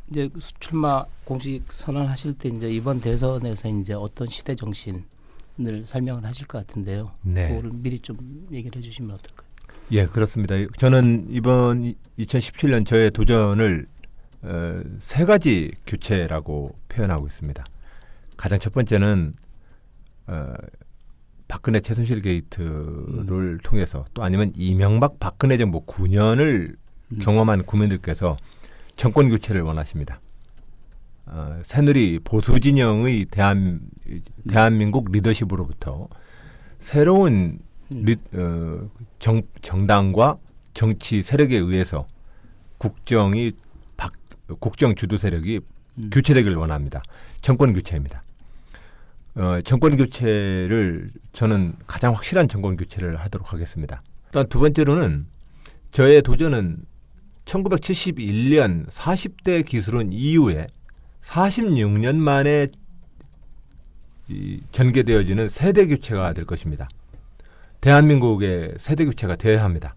이제 출마 공식 선언하실 때 이제 이번 대선에서 이제 어떤 시대 정신을 설명을 하실 것 같은데요. 네. 그거를 미리 좀 얘기를 해주시면 어떨까요? 예, 그렇습니다. 저는 이번 2017년 저의 도전을 세 가지 교체라고 표현하고 있습니다. 가장 첫 번째는 박근혜 최순실 게이트를 통해서 또 아니면 이명박 박근혜 정부 9년을 경험한 국민들께서 정권 교체를 원하십니다. 새누리 보수 진영의 대한민국 리더십으로부터 새로운 정당과 정치 세력에 의해서 국정 주도 세력이 교체되기를 원합니다. 정권 교체입니다. 정권 교체를 저는 가장 확실한 정권 교체를 하도록 하겠습니다. 또한 두 번째로는 저의 도전은 1971년 40대 기술원 이후에 46년 만에 전개되어지는 세대 교체가 될 것입니다. 대한민국의 세대 교체가 되어야 합니다.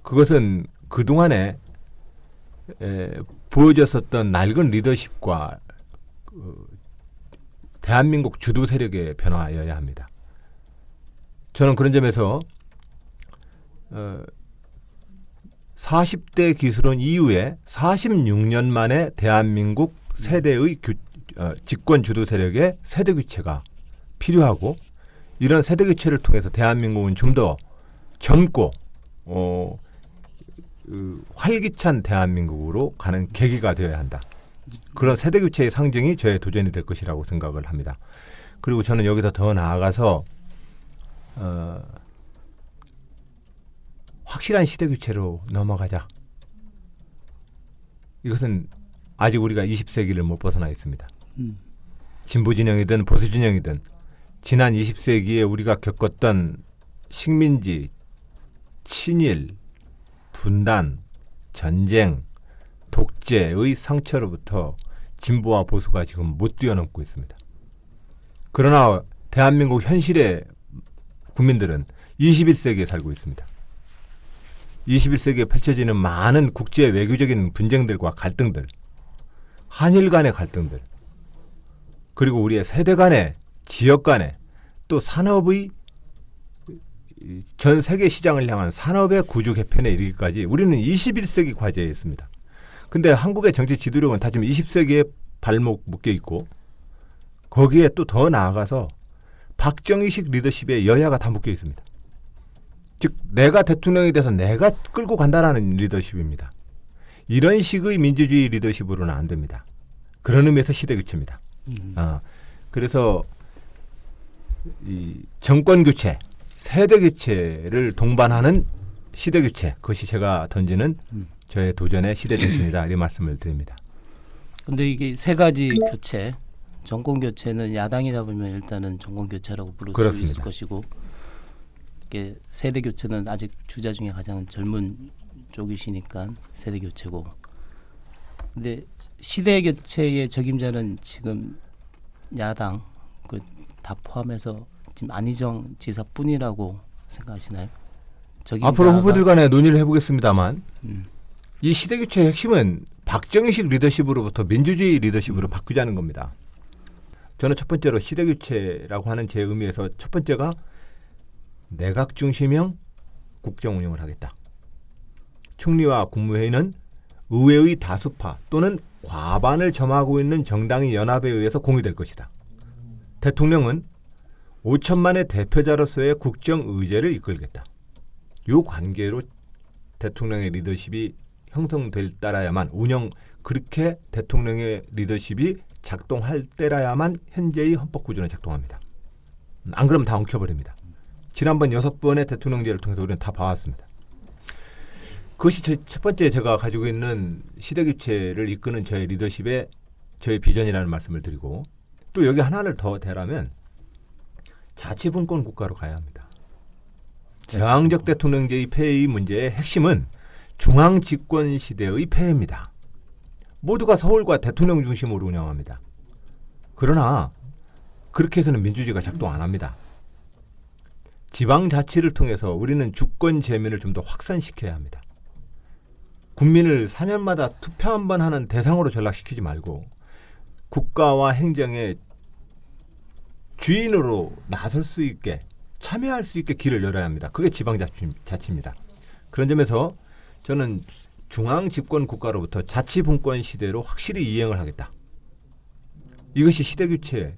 그것은 그동안에 보여졌었던 낡은 리더십과 대한민국 주도 세력의 변화여야 합니다. 저는 그런 점에서 40대 기술원 이후에 46년 만에 대한민국 세대의 집권 주도 세력의 세대 교체가 필요하고 이런 세대 교체를 통해서 대한민국은 좀 더 젊고 활기찬 대한민국으로 가는 계기가 되어야 한다. 그런 세대 교체의 상징이 저의 도전이 될 것이라고 생각을 합니다. 그리고 저는 여기서 더 나아가서 확실한 시대 교체로 넘어가자. 이것은 아직 우리가 20세기를 못 벗어나 있습니다. 진보 진영이든 보수 진영이든 지난 20세기에 우리가 겪었던 식민지, 친일, 분단, 전쟁, 독재의 상처로부터 진보와 보수가 지금 못 뛰어넘고 있습니다. 그러나 대한민국 현실의 국민들은 21세기에 살고 있습니다. 21세기에 펼쳐지는 많은 국제 외교적인 분쟁들과 갈등들, 한일 간의 갈등들, 그리고 우리의 세대 간의, 지역 간의, 또 산업의 전 세계 시장을 향한 산업의 구조 개편에 이르기까지 우리는 21세기 과제에 있습니다. 근데 한국의 정치 지도력은 다 지금 20세기에 발목 묶여 있고 거기에 또 더 나아가서 박정희식 리더십에 여야가 다 묶여 있습니다. 즉 내가 대통령이 돼서 내가 끌고 간다라는 리더십입니다. 이런 식의 민주주의 리더십으로는 안 됩니다. 그런 의미에서 시대 교체입니다. 그래서 이 정권 교체, 세대 교체를 동반하는 시대 교체, 그것이 제가 던지는 저의 도전의 시대 정신이다 이런 말씀을 드립니다. 근데 이게 세 가지 교체, 정권 교체는 야당이 잡으면 일단은 정권 교체라고 부를 수 있을 것이고, 이게 세대 교체는 아직 주자 중에 가장 젊은 쪽이시니까 세대 교체고. 근데 시대 교체의 적임자는 지금 야당 다 포함해서 지금 안희정 지사뿐이라고 생각하시나요? 앞으로 후보들 간에 논의를 해보겠습니다만 이 시대 교체의 핵심은 박정희식 리더십으로부터 민주주의 리더십으로 바꾸자는 겁니다. 저는 첫 번째로 시대 교체라고 하는 제 의미에서 첫 번째가 내각 중심형 국정 운영을 하겠다. 총리와 국무회의는 의회의 다수파 또는 과반을 점하고 있는 정당의 연합에 의해서 공유될 것이다. 대통령은 5천만의 대표자로서의 국정 의제를 이끌겠다. 이 관계로 대통령의 리더십이 형성될 때라야만 그렇게 대통령의 리더십이 작동할 때라야만 현재의 헌법 구조는 작동합니다. 안 그러면 다 엉켜버립니다. 지난번 6번의 대통령제를 통해서 우리는 다 봐왔습니다. 그것이 첫 번째 제가 가지고 있는 시대 교체를 이끄는 저의 리더십의 저의 비전이라는 말씀을 드리고, 또 여기 하나를 더 대라면 자치분권 국가로 가야 합니다. 저항적 대통령제의 폐해의 문제의 핵심은 중앙 집권 시대의 폐해입니다. 모두가 서울과 대통령 중심으로 운영합니다. 그러나 그렇게 해서는 민주주의가 작동 안 합니다. 지방자치를 통해서 우리는 주권 재민을 좀 더 확산시켜야 합니다. 국민을 4년마다 투표 한 번 하는 대상으로 전락시키지 말고 국가와 행정의 주인으로 나설 수 있게 참여할 수 있게 길을 열어야 합니다. 그게 지방자치입니다. 그런 점에서 저는 중앙 집권 국가로부터 자치분권 시대로 확실히 이행을 하겠다. 이것이 시대교체,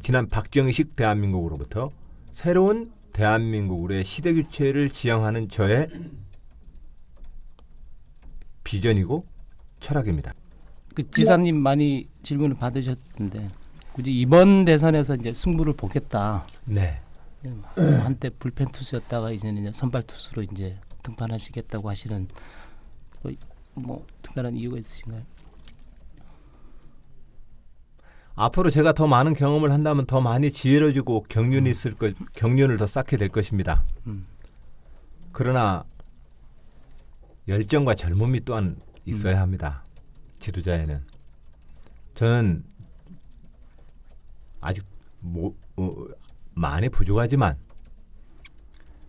지난 박정희식 대한민국으로부터 새로운 대한민국의 시대교체를 지향하는 저의 비전이고 철학입니다. 그 지사님 많이 질문을 받으셨던데 굳이 이번 대선에서 이제 승부를 보겠다. 네. 한때 불펜 투수였다가 이제는 선발 투수로 이제 등판하시겠다고 하시는 뭐 특별한 이유가 있으신가요? 앞으로 제가 더 많은 경험을 한다면 더 많이 지혜로워지고 경륜을 더 쌓게 될 것입니다. 그러나 열정과 젊음이 또한 있어야 합니다. 지도자에는. 저는 아직 많이 부족하지만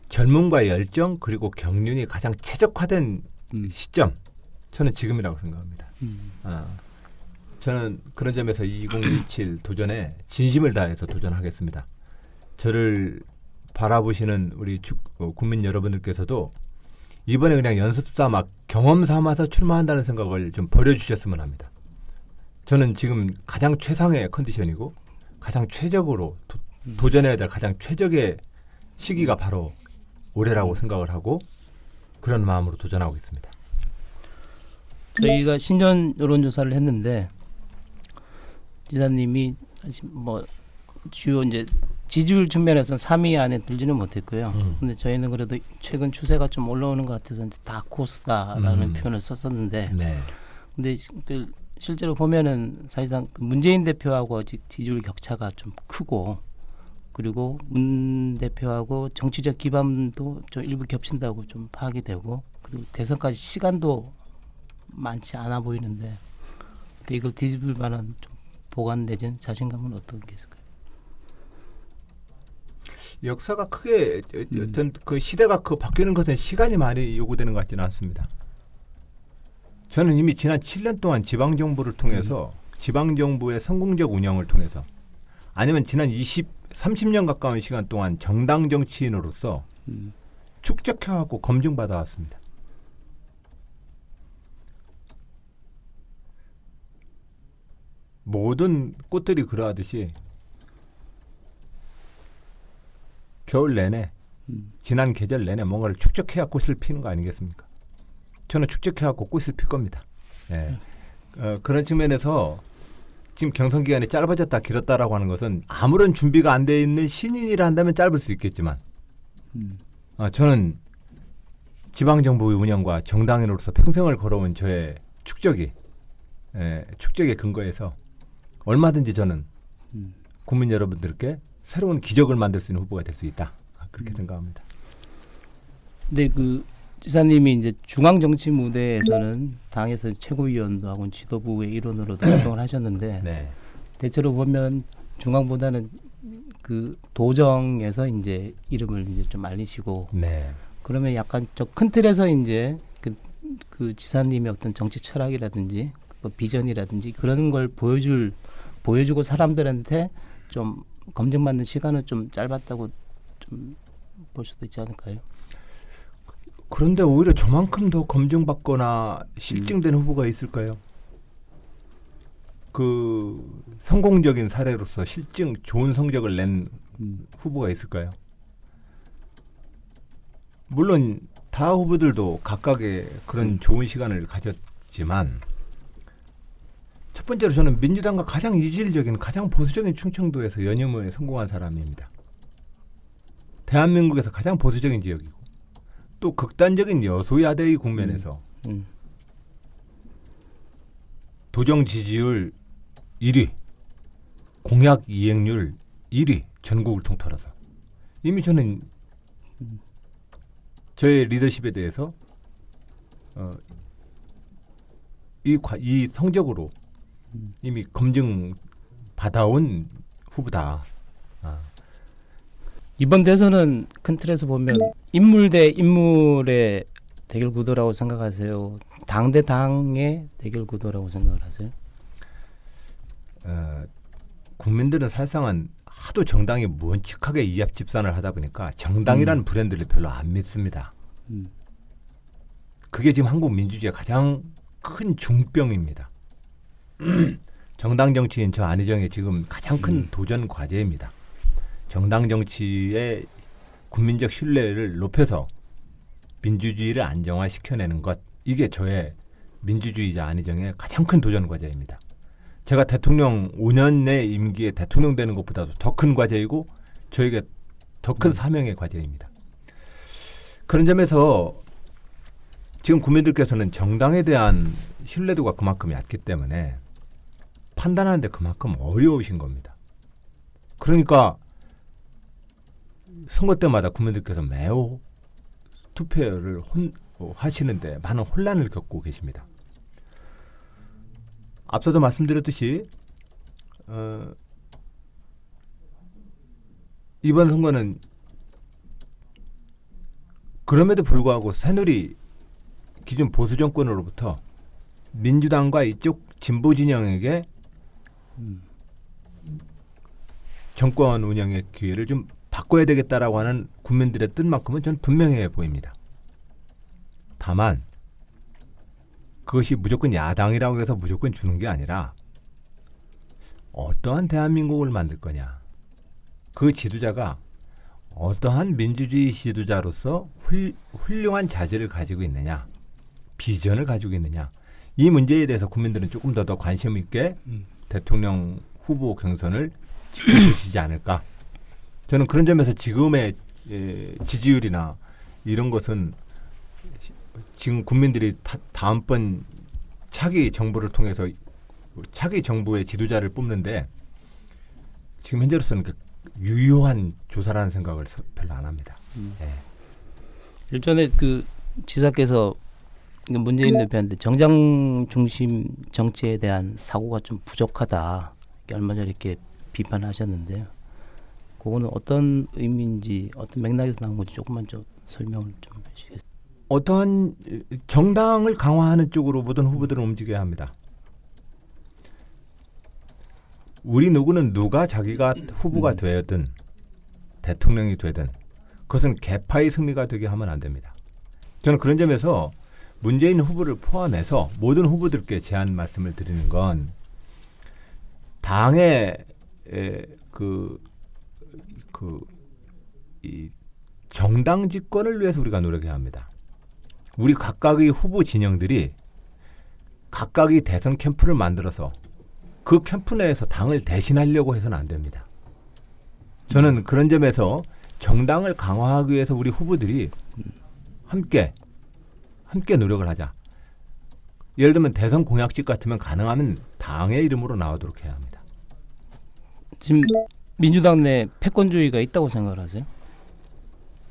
젊음과 열정 그리고 경륜이 가장 최적화된 시점, 저는 지금이라고 생각합니다. 저는 그런 점에서 2017 도전에 진심을 다해서 도전하겠습니다. 저를 바라보시는 우리 국민 여러분들께서도 이번에 그냥 연습 삼아 경험 삼아서 출마한다는 생각을 좀 버려주셨으면 합니다. 저는 지금 가장 최상의 컨디션이고 가장 최적으로 도전해야 될 가장 최적의 시기가 바로 올해라고 생각을 하고 그런 마음으로 도전하고 있습니다. 저희가 신년 여론조사를 했는데 지사님이 뭐 주요 이제 지지율 측면에서는 3위 안에 들지는 못했고요. 근데 저희는 그래도 최근 추세가 좀 올라오는 것 같아서 다크호스다라는 표현을 썼었는데, 네. 근데 실제로 보면은 사실상 문재인 대표하고 아직 지지율 격차가 좀 크고, 그리고 문 대표하고 정치적 기반도 좀 일부 겹친다고 좀 파악이 되고, 그리고 대선까지 시간도 많지 않아 보이는데, 이걸 뒤집을 만한 좀 보관 내지는 자신감은 어떤 게 있을까요? 역사가 크게 어떤 그 시대가 바뀌는 것은 시간이 많이 요구되는 것 같지는 않습니다. 저는 이미 지난 7년 동안 지방정부를 통해서 지방정부의 성공적 운영을 통해서 아니면 지난 30년 가까운 시간 동안 정당 정치인으로서 축적해왔고 검증받아 왔습니다. 모든 꽃들이 그러하듯이 겨울 내내 지난 계절 내내 뭔가를 축적해야 꽃을 피는 거 아니겠습니까? 저는 축적해갖고 꽃을 필 겁니다. 예. 그런 측면에서 지금 경선 기간이 짧아졌다 길었다라고 하는 것은 아무런 준비가 안 돼 있는 신인이라 한다면 짧을 수 있겠지만 저는 지방정부의 운영과 정당인으로서 평생을 걸어온 저의 축적의 근거에서 얼마든지 저는 국민 여러분들께 새로운 기적을 만들 수 있는 후보가 될 수 있다. 그렇게 생각합니다. 근데 그 지사님이 이제 중앙 정치 무대에서는 당에서 최고위원도 하고 지도부의 일원으로도 활동을 하셨는데 네. 대체로 보면 중앙보다는 그 도정에서 이제 이름을 이제 좀 알리시고 네. 그러면 약간 저 큰 틀에서 이제 그 지사님의 어떤 정치 철학이라든지 뭐 비전이라든지 그런 걸 보여주고 사람들한테 좀 검증받는 시간은 좀 짧았다고 좀 볼 수도 있지 않을까요? 그런데 오히려 저만큼 더 검증받거나 실증된 후보가 있을까요? 그 성공적인 사례로서 좋은 성적을 낸 후보가 있을까요? 물론 다 후보들도 각각의 그런 좋은 시간을 가졌지만 첫 번째로 저는 민주당과 가장 이질적인 가장 보수적인 충청도에서 연임에 성공한 사람입니다. 대한민국에서 가장 보수적인 지역이고 또 극단적인 여소야대의 국면에서 도정 지지율 1위, 공약 이행률 1위, 전국을 통틀어서 이미 저는 저의 리더십에 대해서 이 성적으로 이미 검증 받아온 후보다. 이번 대선은 큰 틀에서 보면 인물 대 인물의 대결 구도라고 생각하세요? 당 대 당의 대결 구도라고 생각을 하세요? 국민들은 사실상은 하도 정당이 무언측하게 이합 집산을 하다 보니까 정당이라는 브랜드를 별로 안 믿습니다. 그게 지금 한국 민주주의의 가장 큰 중병입니다. 정당 정치인 저 안희정의 지금 가장 큰 도전 과제입니다. 정당 정치의 국민적 신뢰를 높여서 민주주의를 안정화시켜내는 것, 이게 저의 민주주의자 안희정의 가장 큰 도전 과제입니다. 제가 대통령 5년 내 임기에 대통령 되는 것보다도 더 큰 과제이고 저에게 더 큰 사명의 과제입니다. 그런 점에서 지금 국민들께서는 정당에 대한 신뢰도가 그만큼 얕기 때문에 판단하는데 그만큼 어려우신 겁니다. 그러니까 선거 때마다 국민들께서 매우 투표를 하시는데 많은 혼란을 겪고 계십니다. 앞서도 말씀드렸듯이 이번 선거는 그럼에도 불구하고 새누리 기존 보수 정권으로부터 민주당과 이쪽 진보 진영에게 정권 운영의 기회를 좀 바꿔야 되겠다라고 하는 국민들의 뜻만큼은 전 분명해 보입니다. 다만 그것이 무조건 야당이라고 해서 무조건 주는 게 아니라 어떠한 대한민국을 만들 거냐, 그 지도자가 어떠한 민주주의 지도자로서 훌륭한 자질을 가지고 있느냐, 비전을 가지고 있느냐, 이 문제에 대해서 국민들은 조금 더 관심 있게 대통령 후보 경선을 지켜주시지 않을까. 저는 그런 점에서 지금의 지지율이나 이런 것은 지금 국민들이 다음번 차기 정부를 통해서 차기 정부의 지도자를 뽑는데 지금 현재로서는 유효한 조사라는 생각을 별로 안 합니다. 네. 일전에 그 지사께서 문재인 대표한테 정당 중심 정치에 대한 사고가 좀 부족하다, 얼마 전에 이렇게 비판하셨는데요. 그거는 어떤 의미인지 어떤 맥락에서 나온 건지 조금만 좀 설명을 좀 해주시겠어요? 어떠한 정당을 강화하는 쪽으로 모든 후보들은 움직여야 합니다. 우리 누구는 누가 자기가 후보가 되든 대통령이 되든 그것은 개파의 승리가 되게 하면 안 됩니다. 저는 그런 점에서 문재인 후보를 포함해서 모든 후보들께 제안 말씀을 드리는 건 당의 이 정당 집권을 위해서 우리가 노력해야 합니다. 우리 각각의 후보 진영들이 각각의 대선 캠프를 만들어서 그 캠프 내에서 당을 대신하려고 해서는 안 됩니다. 저는 그런 점에서 정당을 강화하기 위해서 우리 후보들이 함께 노력을 하자. 예를 들면 대선 공약집 같으면 가능하면 당의 이름으로 나오도록 해야 합니다. 지금 민주당 내 패권주의가 있다고 생각을 하세요?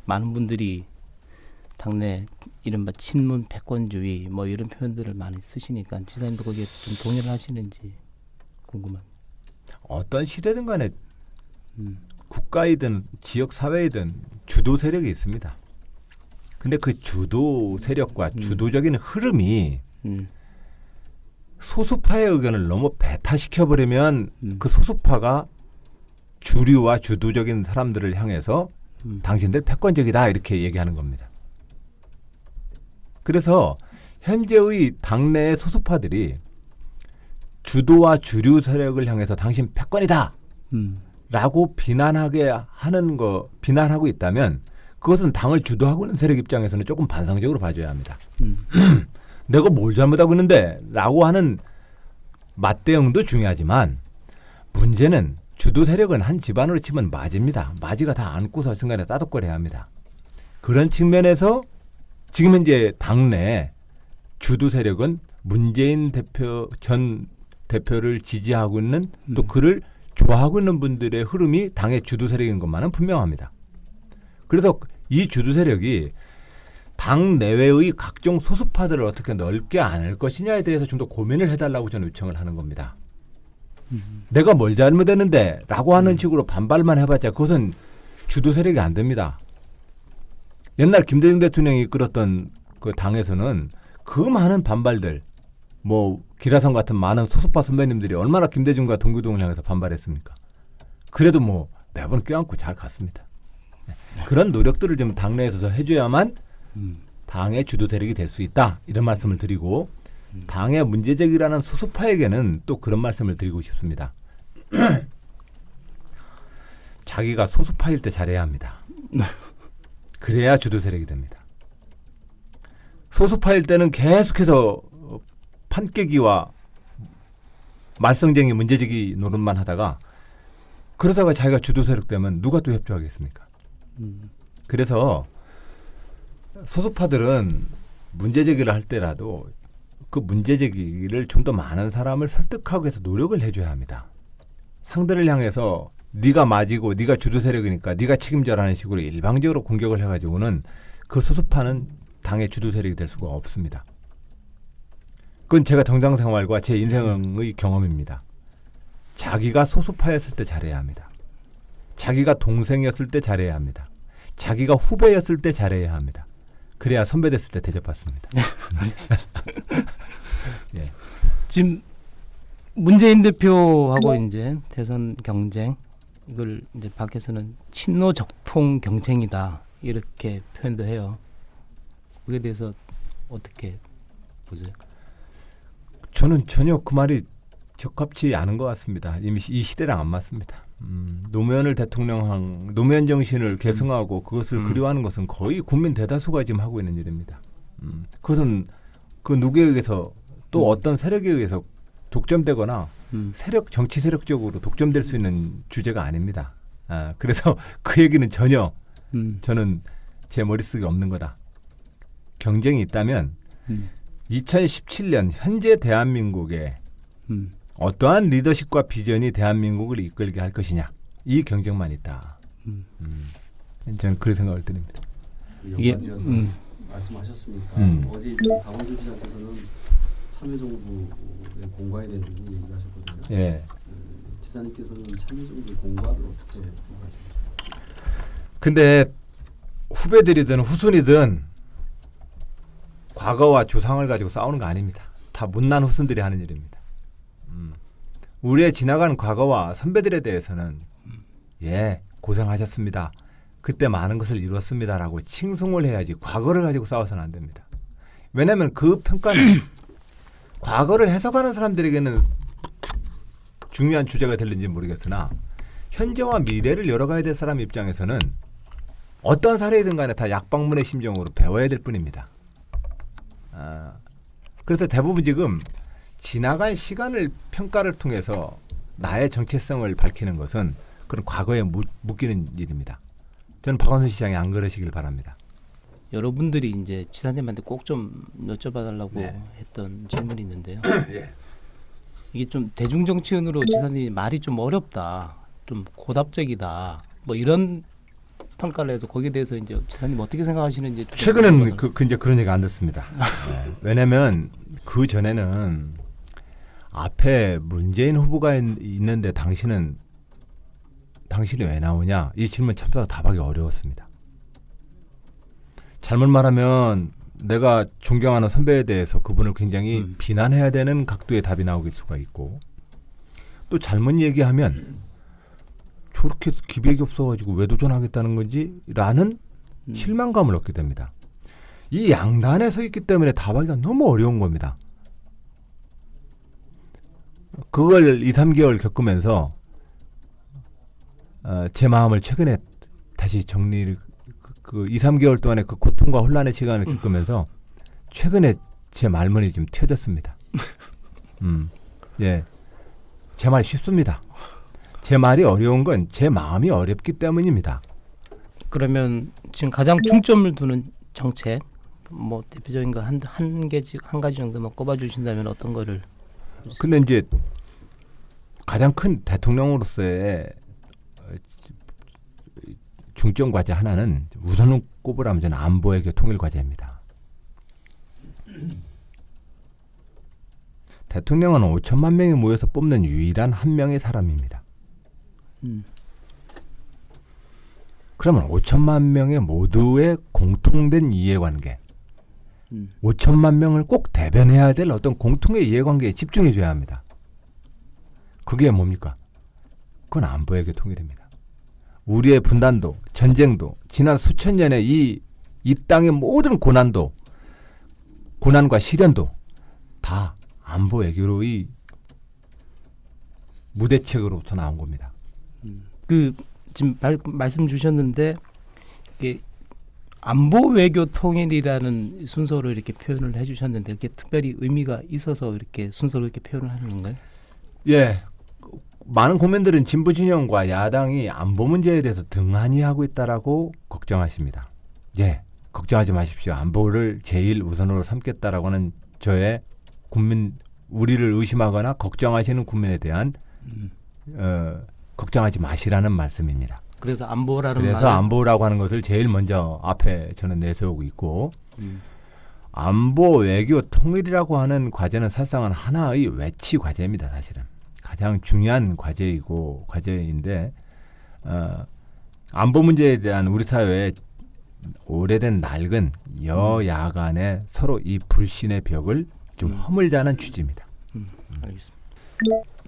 많은 분들이 당내 이른바 친문 패권주의 뭐 이런 표현들을 많이 쓰시니까 지사님도 거기에 좀 동의를 하시는지 궁금합니다. 어떤 시대든 간에 국가이든 지역 사회이든 주도 세력이 있습니다. 근데 그 주도 세력과 주도적인 흐름이 소수파의 의견을 너무 배타시켜버리면 그 소수파가 주류와 주도적인 사람들을 향해서 당신들 패권적이다 이렇게 얘기하는 겁니다. 그래서 현재의 당내의 소수파들이 주도와 주류 세력을 향해서 당신 패권이다 라고 비난하고 있다면 그것은 당을 주도하고 있는 세력 입장에서는 조금 반성적으로 봐줘야 합니다. 내가 뭘 잘못하고 있는데 라고 하는 맞대응도 중요하지만 문제는 주도 세력은 한 집안으로 치면 맞입니다. 맞이가 다 안고서 순간에 따독거려야 합니다. 그런 측면에서 지금 현재 당내 주도 세력은 문재인 전 대표를 지지하고 있는 또 그를 좋아하고 있는 분들의 흐름이 당의 주도 세력인 것만은 분명합니다. 그래서 이 주도 세력이 당 내외의 각종 소수파들을 어떻게 넓게 안을 것이냐에 대해서 좀 더 고민을 해달라고 저는 요청을 하는 겁니다. 내가 뭘 잘못했는데 라고 하는 식으로 반발만 해봤자 그것은 주도 세력이 안 됩니다. 옛날 김대중 대통령이 이끌었던 그 당에서는 그 많은 반발들, 뭐 기라성 같은 많은 소수파 선배님들이 얼마나 김대중과 동교동을 향해서 반발했습니까? 그래도 뭐 매번 껴안고 잘 갔습니다. 그런 노력들을 좀 당내에서 해줘야만 당의 주도 세력이 될 수 있다, 이런 말씀을 드리고, 당의 문제제기라는 소수파에게는 또 그런 말씀을 드리고 싶습니다. 자기가 소수파일 때 잘해야 합니다. 그래야 주도 세력이 됩니다. 소수파일 때는 계속해서 판깨기와 말썽쟁이 문제제기 노릇만 하다가, 그러다가 자기가 주도 세력 되면 누가 또 협조하겠습니까? 그래서 소수파들은 문제제기를 할 때라도 그 문제제기를 좀 더 많은 사람을 설득하기 위해서 노력을 해줘야 합니다. 상대를 향해서 네가 맞이고 네가 주도 세력이니까 네가 책임져라는 식으로 일방적으로 공격을 해가지고는 그 소수파는 당의 주도 세력이 될 수가 없습니다. 그건 제가 정당 생활과 제 인생의 경험입니다. 자기가 소수파였을 때 잘해야 합니다. 자기가 동생이었을 때 잘해야 합니다. 자기가 후배였을 때 잘해야 합니다. 그래야 선배 됐을 때 대접받습니다. 예. 지금 문재인 대표하고 이제 대선 경쟁, 이걸 이제 밖에서는 친노 적통 경쟁이다, 이렇게 표현도 해요. 그에 대해서 어떻게 보세요? 저는 전혀 그 말이 적합치 않은 것 같습니다. 이미 이 시대랑 안 맞습니다. 노무현을 대통령한 노무현 정신을 계승하고 그것을 그리워하는 것은 거의 국민 대다수가 지금 하고 있는 일입니다. 그것은 그 누구에 의해서 또 어떤 세력에 의해서 독점되거나 정치 세력적으로 독점될 수 있는 주제가 아닙니다. 그래서 그 얘기는 전혀 저는 제 머릿속에 없는 거다. 경쟁이 있다면 2017년 현재 대한민국에 어떠한 리더십과 비전이 대한민국을 이끌게 할 것이냐, 이 경쟁만 있다. 저는 그런 생각을 드립니다. 연관지어서 말씀하셨으니까 어제 박원순 시장께서는 참여정부의 공과에 대한 부분 얘기하셨거든요. 예. 지사님께서는 참여정부의 공과를 어떻게 생각하십니까? 근데 후배들이든 후손이든 과거와 조상을 가지고 싸우는 거 아닙니다. 다 못난 후손들이 하는 일입니다. 우리의 지나간 과거와 선배들에 대해서는 예, 고생하셨습니다. 그때 많은 것을 이뤘습니다라고 칭송을 해야지 과거를 가지고 싸워서는 안 됩니다. 왜냐하면 그 평가는 과거를 해석하는 사람들에게는 중요한 주제가 될는지 모르겠으나 현재와 미래를 열어가야 될 사람 입장에서는 어떠한 사례이든 간에 다 약방문의 심정으로 배워야 될 뿐입니다. 그래서 대부분 지금 지나간 시간을 평가를 통해서 나의 정체성을 밝히는 것은 그런 과거에 묶이는 일입니다. 저는 박원순 시장이 안 그러시길 바랍니다. 여러분들이 이제 지사님한테 꼭 좀 여쭤봐달라고 네. 했던 질문이 있는데요. 예. 이게 좀 대중정치인으로 지사님 말이 좀 어렵다, 좀 고답적이다, 뭐 이런 평가를 해서 거기에 대해서 이제 지사님 어떻게 생각하시는지. 최근에는 이제 그런 얘기 안 듣습니다. 네. 왜냐하면 그 전에는 앞에 문재인 후보가 있는데 당신이 왜 나오냐, 이 질문 참 답하기 어려웠습니다. 잘못 말하면 내가 존경하는 선배에 대해서 그분을 굉장히 비난해야 되는 각도의 답이 나올 수가 있고, 또 잘못 얘기하면 저렇게 기백이 없어가지고 왜 도전하겠다는 건지 라는 실망감을 얻게 됩니다. 이 양단에 서 있기 때문에 답하기가 너무 어려운 겁니다. 그걸 2, 3개월 겪으면서 제 마음을 최근에 다시 정리를, 그 2, 3개월 동안의 그 고통과 혼란의 시간을 겪으면서 최근에 제 말문이 좀 트여졌습니다. 예, 제 말 쉽습니다. 제 말이 어려운 건 제 마음이 어렵기 때문입니다. 그러면 지금 가장 중점을 두는 정책, 뭐 대표적인 거 한 가지 정도만 꼽아주신다면 어떤 거를? 근데 이제 가장 큰 대통령으로서의 중점 과제 하나는 우선은 꼽으라면 저는 안보외교 통일 과제입니다. 대통령은 5천만 명이 모여서 뽑는 유일한 한 명의 사람입니다. 그러면 5천만 명의 모두의 공통된 이해관계, 5천만 명을 꼭 대변해야 될 어떤 공통의 이해관계에 집중해줘야 합니다. 그게 뭡니까? 그건 안보외교 통일입니다. 우리의 분단도, 전쟁도, 지난 수천 년의 이 땅의 모든 고난과 시련도 다 안보외교로의 무대책으로부터 나온 겁니다. 그 지금 말씀 주셨는데 이게 안보 외교 통일이라는 순서로 이렇게 표현을 해주셨는데 그게 특별히 의미가 있어서 이렇게 순서로 이렇게 표현을 하는 건가요? 예, 많은 국민들은 진보 진영과 야당이 안보 문제에 대해서 등한히 하고 있다라고 걱정하십니다. 예, 걱정하지 마십시오. 안보를 제일 우선으로 삼겠다라고 하는 저의 우리를 의심하거나 걱정하시는 국민에 대한 걱정하지 마시라는 말씀입니다. 그래서 안보라는 그래서 안보라고 하는 것을 제일 먼저 앞에 저는 내세우고 있고 안보 외교 통일이라고 하는 과제는 사실상은 하나의 외치 과제입니다. 사실은 가장 중요한 과제인데 안보 문제에 대한 우리 사회의 오래된 낡은 여야 간의 서로 이 불신의 벽을 좀 허물자는 취지입니다. 알겠습니다.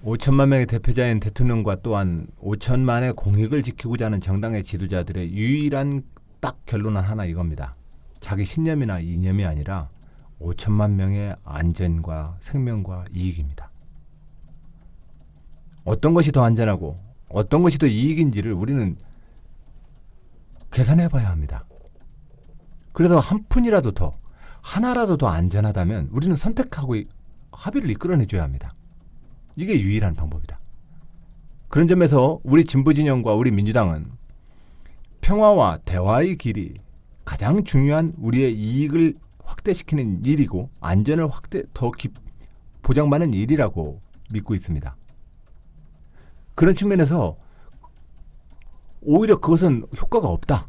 5천만 명의 대표자인 대통령과 또한 5천만의 공익을 지키고자 하는 정당의 지도자들의 유일한 딱 결론은 하나 이겁니다. 자기 신념이나 이념이 아니라 5천만 명의 안전과 생명과 이익입니다. 어떤 것이 더 안전하고 어떤 것이 더 이익인지를 우리는 계산해 봐야 합니다. 그래서 한 푼이라도 더, 하나라도 더 안전하다면 우리는 선택하고 합의를 이끌어내줘야 합니다. 이게 유일한 방법이다. 그런 점에서 우리 진보진영과 우리 민주당은 평화와 대화의 길이 가장 중요한 우리의 이익을 확대시키는 일이고 안전을 보장받는 일이라고 믿고 있습니다. 그런 측면에서 오히려 그것은 효과가 없다.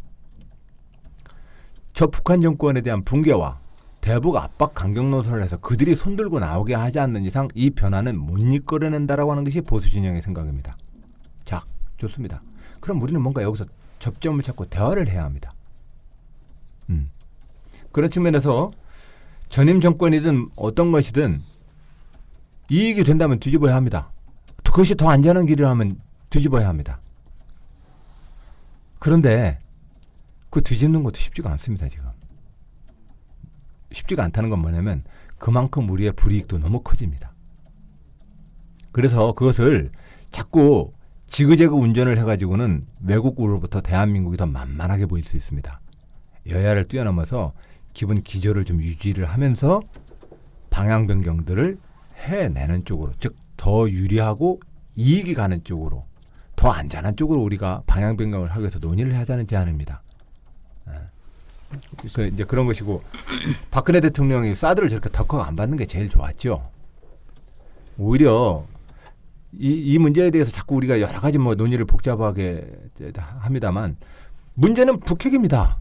저 북한 정권에 대한 붕괴와 대북 압박 강경 노선을 해서 그들이 손들고 나오게 하지 않는 이상 이 변화는 못 이끌어낸다라고 하는 것이 보수 진영의 생각입니다. 자, 좋습니다. 그럼 우리는 뭔가 여기서 접점을 찾고 대화를 해야 합니다. 그런 측면에서 전임 정권이든 어떤 것이든 이익이 된다면 뒤집어야 합니다. 그것이 더 안전한 길이라면 뒤집어야 합니다. 그런데 그 뒤집는 것도 쉽지가 않습니다. 지금. 쉽지가 않다는 건 뭐냐면 그만큼 우리의 불이익도 너무 커집니다. 그래서 그것을 자꾸 지그재그 운전을 해가지고는 외국으로부터 대한민국이 더 만만하게 보일 수 있습니다. 여야를 뛰어넘어서 기본 기조를 좀 유지를 하면서 방향 변경들을 해내는 쪽으로, 즉 더 유리하고 이익이 가는 쪽으로, 더 안전한 쪽으로 우리가 방향 변경을 하기 위해서 논의를 하자는 제안입니다. 이제 그런 것이고 박근혜 대통령이 사드를 저렇게 덜컥 안 받는 게 제일 좋았죠. 오히려 이 문제에 대해서 자꾸 우리가 여러 가지 논의를 복잡하게 합니다만 문제는 북핵입니다.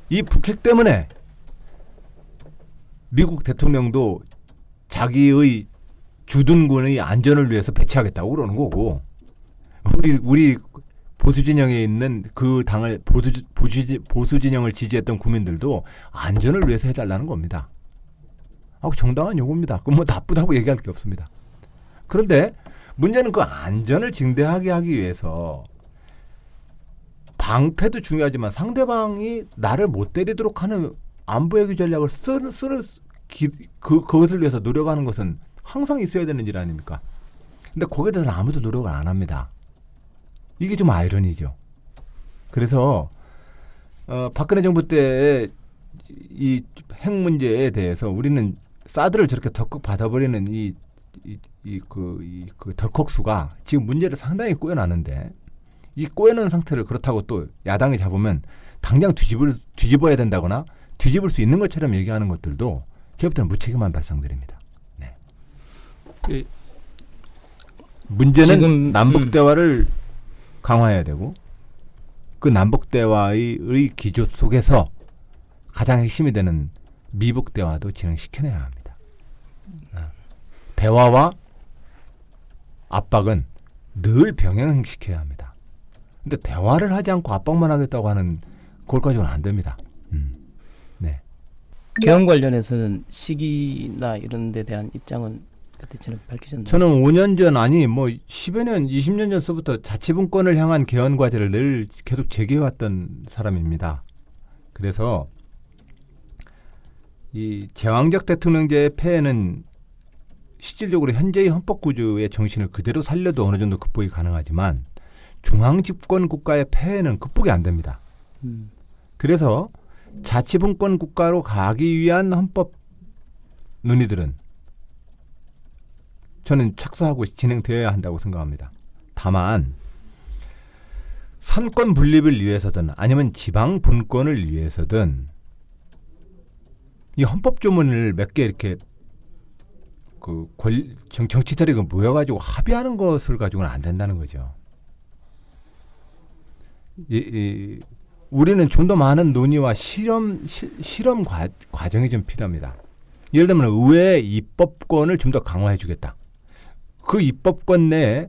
이 북핵 때문에 미국 대통령도 자기의 주둔군의 안전을 위해서 배치하겠다고 그러는 거고 우리 보수 진영에 있는 그 당을 보수 진영을 지지했던 국민들도 안전을 위해서 해달라는 겁니다. 정당한 요구입니다. 그건 뭐 나쁘다고 얘기할 게 없습니다. 그런데 문제는 그 안전을 증대하게 하기 위해서 방패도 중요하지만 상대방이 나를 못 때리도록 하는 안보외교 전략을 그것을 위해서 노력하는 것은 항상 있어야 되는 일 아닙니까? 근데 거기에 대해서 아무도 노력을 안 합니다. 이게 좀 아이러니죠. 그래서 박근혜 정부 때 이 핵 문제에 대해서 우리는 사드를 저렇게 덜컥 받아버리는 그 덜컥수가 지금 문제를 상당히 꼬여놨는데 이 꼬여놓은 상태를 그렇다고 또 야당이 잡으면 당장 뒤집어야 된다거나 뒤집을 수 있는 것처럼 얘기하는 것들도 제부터는 무책임한 발상들입니다. 네. 문제는 남북 대화를 강화해야 되고 그 남북 대화의 기조 속에서 가장 핵심이 되는 미북 대화도 진행시켜내야 합니다. 대화와 압박은 늘 병행시켜야 합니다. 근데 대화를 하지 않고 압박만 하겠다고 하는 그걸 가지고는 안 됩니다. 네. 개헌 관련해서는 시기나 이런 데 대한 입장은 그때 전에 밝히셨나요? 저는 5년 전 아니 뭐 10여 년, 20년 전서부터 자치분권을 향한 개헌 과제를 늘 계속 제기해왔던 사람입니다. 그래서 이 제왕적 대통령제의 폐해는 실질적으로 현재의 헌법구조의 정신을 그대로 살려도 어느 정도 극복이 가능하지만 중앙집권 국가의 폐해는 극복이 안 됩니다. 그래서 자치분권 국가로 가기 위한 헌법 논의들은 저는 착수하고 진행되어야 한다고 생각합니다. 다만 선권 분립을 위해서든 아니면 지방 분권을 위해서든 이 헌법 조문을 몇 개 이렇게 그 정치 세력이 모여가지고 합의하는 것을 가지고는 안 된다는 거죠. 우리는 좀 더 많은 논의와 실험 과정이 좀 필요합니다. 예를 들면 의회의 입법권을 좀 더 강화해 주겠다. 그 입법권 내에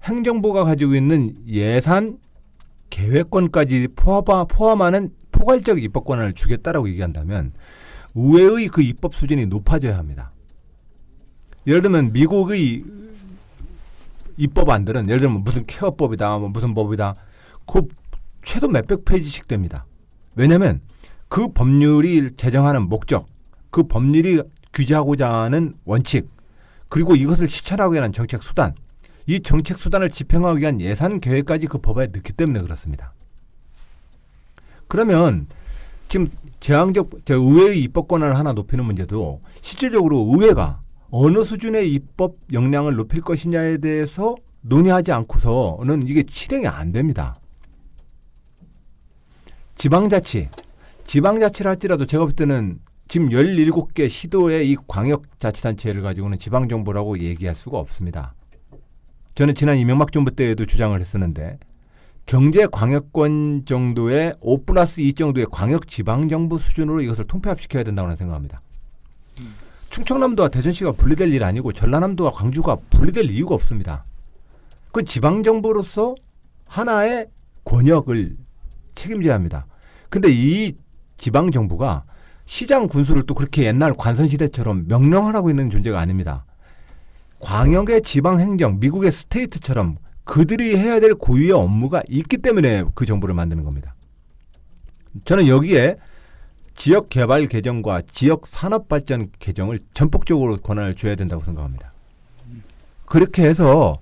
행정부가 가지고 있는 예산 계획권까지 포함하는 포괄적 입법권을 주겠다라고 얘기한다면 의회의 그 입법 수준이 높아져야 합니다. 예를 들면 미국의 입법안들은 예를 들면 무슨 케어법이다, 뭐 무슨 법이다, 그 최소 몇백 페이지씩 됩니다. 왜냐하면 그 법률이 제정하는 목적, 그 법률이 규제하고자 하는 원칙, 그리고 이것을 실천하기 위한 정책 수단, 이 정책 수단을 집행하기 위한 예산 계획까지 그 법에 넣기 때문에 그렇습니다. 그러면 지금 제왕적 의회의 입법권을 하나 높이는 문제도 실질적으로 의회가 어느 수준의 입법 역량을 높일 것이냐에 대해서 논의하지 않고서는 이게 실행이 안 됩니다. 지방자치를 할지라도 제가 볼 때는 지금 17개 시도의 이 광역자치단체를 가지고는 지방정부라고 얘기할 수가 없습니다. 저는 지난 이명박 정부 때에도 주장을 했었는데 경제광역권 정도의 5+2 정도의 광역지방정부 수준으로 이것을 통폐합시켜야 된다고 생각합니다. 충청남도와 대전시가 분리될 일 아니고 전라남도와 광주가 분리될 이유가 없습니다. 그 지방정부로서 하나의 권역을 책임져야 합니다. 근데 이 지방정부가 시장 군수를 또 그렇게 옛날 관선시대처럼 명령하라고 있는 존재가 아닙니다. 광역의 지방행정, 미국의 스테이트처럼 그들이 해야 될 고유의 업무가 있기 때문에 그 정부를 만드는 겁니다. 저는 여기에 지역개발 개정과 지역산업발전 개정을 전폭적으로 권한을 줘야 된다고 생각합니다. 그렇게 해서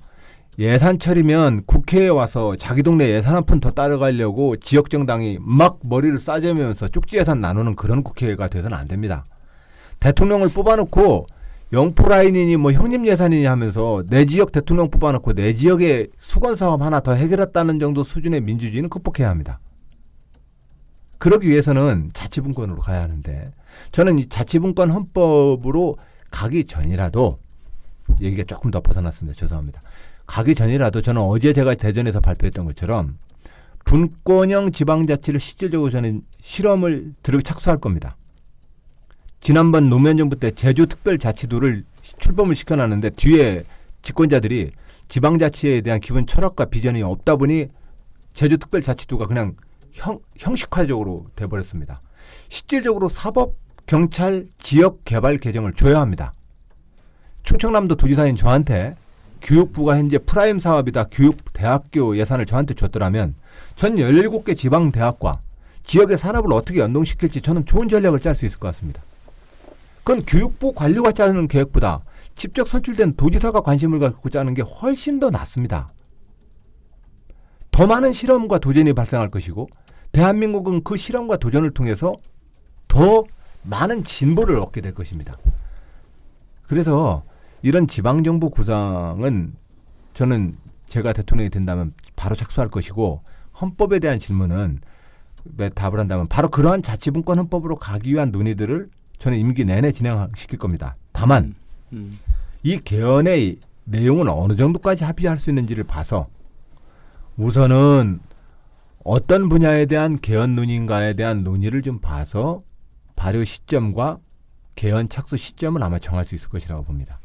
예산 처리면 국회에 와서 자기 동네 예산 한 푼 더 따라가려고 지역정당이 막 머리를 싸재면서 쪽지 예산 나누는 그런 국회가 돼서는 안 됩니다. 대통령을 뽑아놓고 영포라인이니 뭐 형님 예산이니 하면서 내 지역 대통령 뽑아놓고 내 지역의 수건사업 하나 더 해결했다는 정도 수준의 민주주의는 극복해야 합니다. 그러기 위해서는 자치분권으로 가야 하는데 저는 이 자치분권 헌법으로 가기 전이라도 얘기가 조금 더 벗어났습니다. 죄송합니다. 가기 전이라도 저는 어제 제가 대전에서 발표했던 것처럼 분권형 지방자치를 실질적으로 저는 실험을 착수할 겁니다. 지난번 노무현 정부 때 제주특별자치도를 출범을 시켜놨는데 뒤에 집권자들이 지방자치에 대한 기본 철학과 비전이 없다 보니 제주특별자치도가 그냥 형식화적으로 돼버렸습니다. 실질적으로 사법, 경찰, 지역개발 개정을 줘야 합니다. 충청남도 도지사인 저한테 교육부가 현재 프라임 사업이다 교육대학교 예산을 저한테 줬더라면 전 17개 지방대학과 지역의 산업을 어떻게 연동시킬지 저는 좋은 전략을 짤 수 있을 것 같습니다. 그건 교육부 관료가 짜는 계획보다 직접 선출된 도지사가 관심을 갖고 짜는 게 훨씬 더 낫습니다. 더 많은 실험과 도전이 발생할 것이고 대한민국은 그 실험과 도전을 통해서 더 많은 진보를 얻게 될 것입니다. 그래서 이런 지방정부 구상은 저는 제가 대통령이 된다면 바로 착수할 것이고 헌법에 대한 질문은 왜 답을 한다면 바로 그러한 자치분권 헌법으로 가기 위한 논의들을 저는 임기 내내 진행시킬 겁니다. 다만 이 개헌의 내용은 어느 정도까지 합의할 수 있는지를 봐서 우선은 어떤 분야에 대한 개헌 논의인가에 대한 논의를 좀 봐서 발효 시점과 개헌 착수 시점을 아마 정할 수 있을 것이라고 봅니다.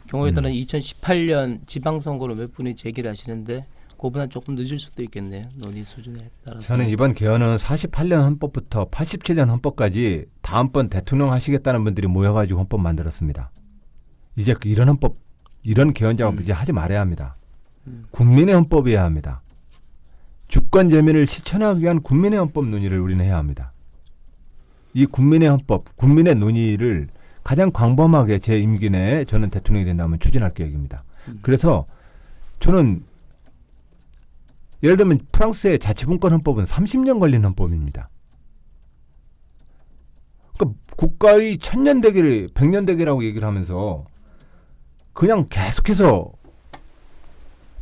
경우에 따라 2018년 지방선거로 몇 분이 제기를 하시는데 그보다 조금 늦을 수도 있겠네요. 논의 수준에 따라서. 저는 이번 개헌은 48년 헌법부터 87년 헌법까지 다음번 대통령 하시겠다는 분들이 모여가지고 헌법 만들었습니다. 이제 이런 헌법, 이런 개헌 작업 이제 하지 말아야 합니다. 국민의 헌법이어야 합니다. 주권 재민을 실천하기 위한 국민의 헌법 논의를 우리는 해야 합니다. 이 국민의 헌법, 국민의 논의를 가장 광범하게 제 임기 내에 저는 대통령이 된다면 추진할 계획입니다. 그래서 저는 예를 들면 프랑스의 자치분권 헌법은 30년 걸린 헌법입니다. 그러니까 국가의 천년대계를 100년대계라고 얘기를 하면서 그냥 계속해서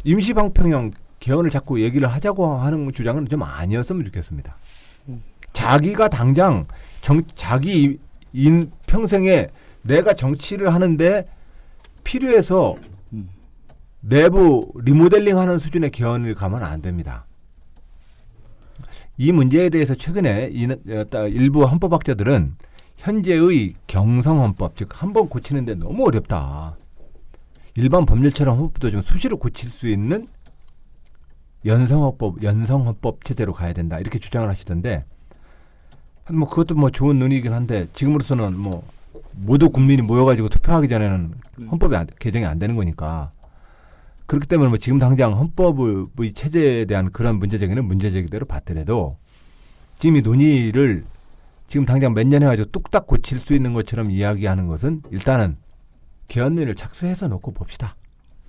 임시방편형 개헌을 자꾸 얘기를 하자고 하는 주장은 좀 아니었으면 좋겠습니다. 자기가 당장 자기 평생에 내가 정치를 하는데 필요해서 내부 리모델링하는 수준의 개헌을 가면 안 됩니다. 이 문제에 대해서 최근에 일부 헌법학자들은 현재의 경성헌법, 즉 한 번 고치는데 너무 어렵다. 일반 법률처럼 헌법도 좀 수시로 고칠 수 있는 연성헌법 체제로 가야 된다. 이렇게 주장을 하시던데, 뭐 그것도 뭐 좋은 논의이긴 한데 지금으로서는 뭐 모두 국민이 모여가지고 투표하기 전에는 헌법이 개정이 안 되는 거니까. 그렇기 때문에 뭐 지금 당장 헌법의 체제에 대한 그런 문제제기는 문제제기대로 봤더라도 지금 이 논의를 지금 당장 몇 년 해가지고 뚝딱 고칠 수 있는 것처럼 이야기하는 것은 일단은 개헌 논의를 착수해서 놓고 봅시다.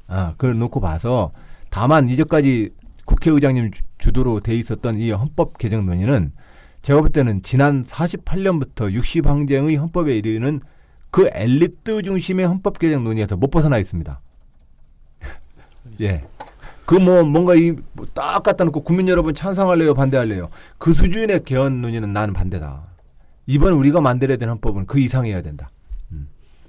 그걸 놓고 봐서 다만 이제까지 국회의장님 주도로 돼 있었던 이 헌법 개정 논의는 제가 볼 때는 지난 48년부터 60항쟁의 헌법에 이르는 그 엘리트 중심의 헌법 개정 논의에서 못 벗어나 있습니다. 예. 그 뭔가 딱 갖다 놓고 국민 여러분 찬성할래요, 반대할래요. 그 수준의 개헌 논의는 나는 반대다. 이번 우리가 만들어야 되는 헌법은 그 이상이어야 된다.